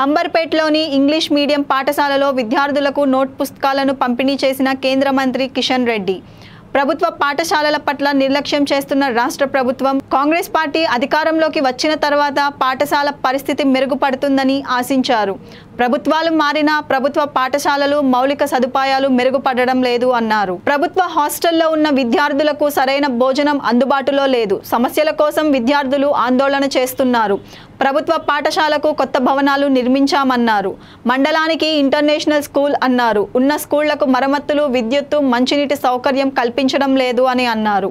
అంబర్పేటలోని English medium పాఠశాలలో విద్యార్థులకు note పుస్తకాలను పంపిణీ చేసిన కేంద్ర మంత్రి కిషన్ రెడ్డి ప్రభుత్వ పాఠశాలల పట్ల నిర్లక్ష్యం చేస్తున్న రాష్ట్ర ప్రభుత్వం కాంగ్రెస్ పార్టీ అధికారంలోకి వచ్చిన తర్వాత పాఠశాల పరిస్థితి మెరుగుపడుతుందని ఆశించారు. ప్రభుత్వాలు మారినా ప్రభుత్వ పాఠశాలలు మౌలిక సదుపాయాలు మెరుగుపడడం లేదు అన్నారు. ప్రభుత్వ హాస్టల్లో ఉన్న విద్యార్థులకు సరైన భోజనం అందుబాటులో లేదు. సమస్యల కోసం విద్యార్థులు ఆందోళన చేస్తున్నారు. ప్రభుత్వ పాఠశాలకు కొత్త భవనాలు నిర్మించామన్నారు. మండలానికి ఇంటర్నేషనల్ స్కూల్ అన్నారు. ఉన్న స్కూళ్లకు మరమ్మతులు, విద్యుత్తు, మంచినీటి సౌకర్యం కల్పించడం లేదు అని అన్నారు.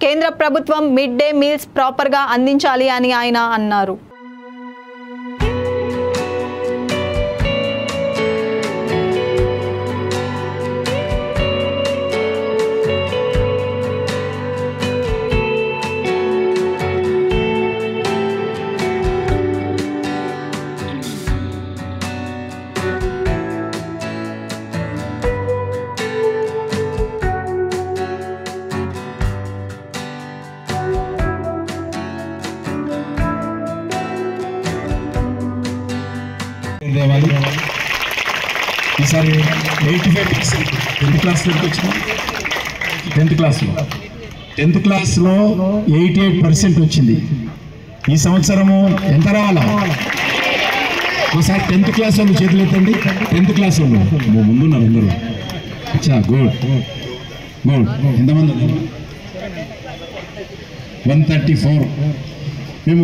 కేంద్ర ప్రభుత్వం మిడ్ డే మీల్స్ ప్రాపర్గా అందించాలి అని ఆయన అన్నారు. ఈసారి 85% 10th క్లాస్లో వచ్చింది. 10th క్లాస్లో 88% వచ్చింది. ఈ సంవత్సరము ఎంత రావాలా? ఒకసారి 10th క్లాస్ వాళ్ళు చేతులు ఎత్తండి. 10th క్లాస్ వాళ్ళు ముందున్నారు అందరూ. అచ్చా, గుడ్. ఎంతమంది? 134. మేము